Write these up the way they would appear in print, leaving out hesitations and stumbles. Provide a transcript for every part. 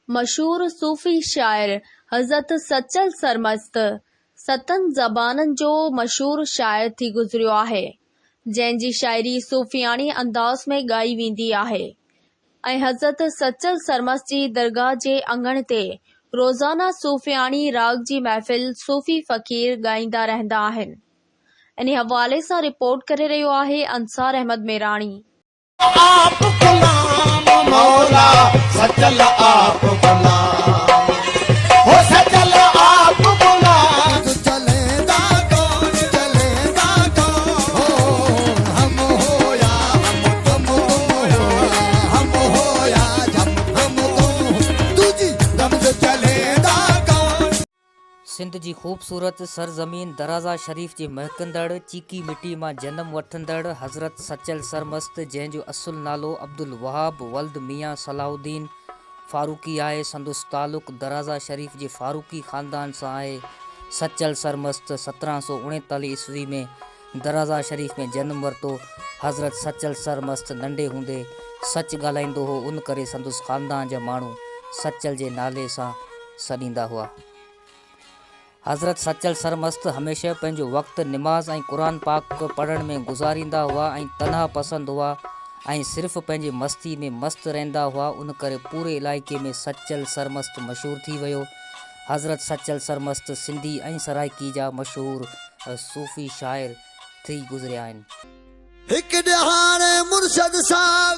मशहूर सूफ़ी शाइर हज़रत सचल सरमस्त सतन ज़बाननि जो मशहूर शाइर थी गुज़रियो आहे, जंहिंजी शाइरी सूफ़ियानी अंदाज़ में ॻाई वेंदी आहे ऐं हज़रत सचल सरमस्त जी दरगाह जे अंगण ते रोज़ाना सूफ़ियानी राग जी महफ़िल सूफ़ी फ़क़ीर ॻाईंदा रहंदा आहिनि। इन हवाले सां रिपोर्ट करे रहियो आहे अंसार अहमद मेराणी। आप गुलाम मौला सचल आप गुलाम हो सचल आप गुलाम चलेगा कौन हो हम हो या हम हो या हम तुझी दम से चलेगा कौन। सिंध जी ख़ूबसूरत सरज़मीन दराज़ा शरीफ़ जी महकंदड़ चीकी मिट्टी मां जन्म वठंदड़ हज़रत सचल सरमस्त, जंहिंजो असुल नालो अब्दुल वहाब वल्द मियाँ सलाहुद्दीन फारूकी आहे। संदुस तालुक़ दराज़ा शरीफ़ जे फारूकी ख़ानदान सां आहे। सचल सरमस्त 1739 ईस्वी में दराज़ा शरीफ़ में जन्म वरितो। हज़रत सचल सरमस्त नंढे हूंदे सच ॻाल्हाईंदो हो, उन करे संदुस ख़ानदान जा माण्हू सचल जे नाले सां सॾींदा हुआ। हज़रत सचल सरमस्त हमेशह पंहिंजो वक़्तु निमाज़ ऐं क़ुरान पाक पढ़ण में गुज़ारींदा हुआ ऐं तनहा पसंद हुआ ऐं सिर्फ़ु पंहिंजी मस्ती में मस्त रहंदा हुआ। उन करे पूरे इलाइक़े में सचल सरमस्त मशहूर थी वियो। हज़रत सचल सरमस्त सिंधी ऐं सराइकी जा मशहूर सूफ़ी शाइर थी गुज़रिया आहिनि। हिकु ॾहाणे मुर्शद साहब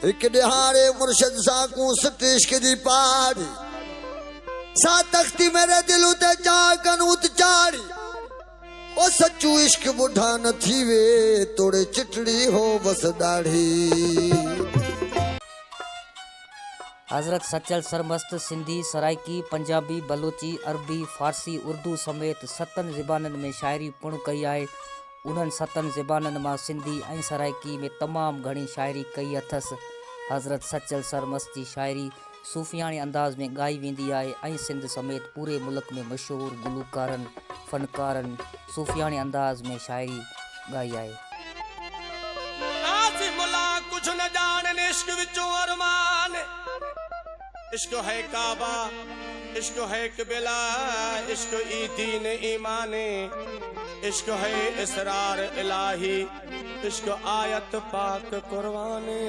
हिकु ॾहाणे मुर्शद सां को सत इश्क दी पाड़ी सा तख्ती मेरे दिल उते चा कनूत चाड़ी ओ सच्चू इश्क बुढ़ा न थी वे तोड़े चिटड़ी हो बस दाढ़ी। हज़रत सचल सरमस्त सिंधी, सराइकी, पंजाबी, बलोची, अरबी, फारसी, उर्दू समेत 7 ज़बाननि में शाइरी पुण कई आहे। उन्हनि 7 ज़बाननि मां सिंधी ऐं सराइकी में तमामु घणी शाइरी कई अथसि। हज़रत सचल सरमस्त जी शाइरी सूफ़ियानी अंदाज़ में ॻाई वेंदी आहे ऐं सिंध समेत पूरे मुल्क में मशहूर गुलकारनि फ़नकारनि सूफ़ियानी अंदाज़ में शाइरी ॻाई आहे। कुछ न जाने इश्क विचों अरमान, इश्क है काबा, इश्क है किबला, इश्क ई दीन ईमाने, इश्क है इसरार इलाही, इश्क आयत पाक कुरबाने।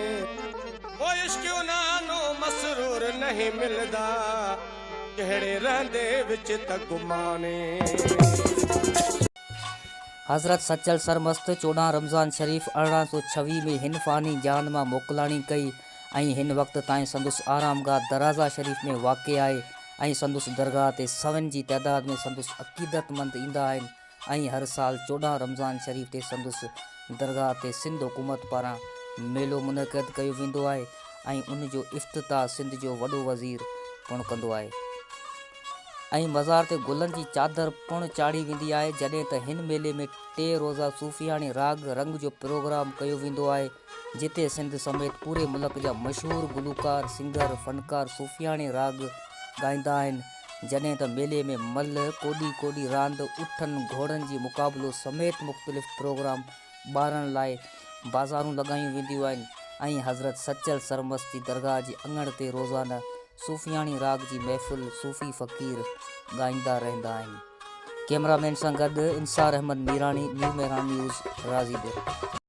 वो इश्क नानो मसरूर नहीं मिलदा, कहड़े रहंदे विच तक गुमाने। हज़रत सचल सरमस्त 14 रमज़ान शरीफ़ 1826 में हिन फ़ानी जान मां मोकलाणी कई ऐं हिन वक़्त ताईं संदुस आरामगाह दराज़ा शरीफ़ में वाक़ आहे ऐं संदुस दरगाह ते सवन जी तइदाद में संदुस अक़ीदतमंद ईंदा आहिनि ऐं हर साल 14 रमज़ान शरीफ़ ते संदुस दरगाह ते सिंध हुकूमत पारां मेलो मुनक़द कयो वेंदो आहे ऐं उन जो इफ़्तिताह सिंध जो वॾो वज़ीर पिणु कंदो आहे ऐं मज़ार ते गुलनि जी चादर पिणु चाढ़ी वेंदी आहे। जॾहिं त हिन मेले में 3 रोज़ा सूफ़ियानी राग रंग जो प्रोग्राम कयो वेंदो आहे, जिते सिंध समेत पूरे मुल्क जा मशहूर गुलकार सिंगर फ़नकार सूफ़ियानी राग ॻाईंदा आहिनि। जॾहिं त मेले में मल कोॾी कोॾी रांदि उठनि घोड़नि जी मुक़ाबलो समेत मुख़्तलिफ़ प्रोग्राम ॿारनि लाइ बाज़ारूं लॻायूं वेंदियूं आहिनि ऐं हज़रत सचल सरमस्त जी दरगाह जे अंगण ते रोज़ाना सूफ़ियानी राग जी महफ़िल सूफ़ी फ़क़ीर ॻाईंदा रहंदा आहिनि। कैमरामैन सां गॾु अंसार अहमद मेराणी, न्यू मेरान न्यूज़, राज़ीपुर।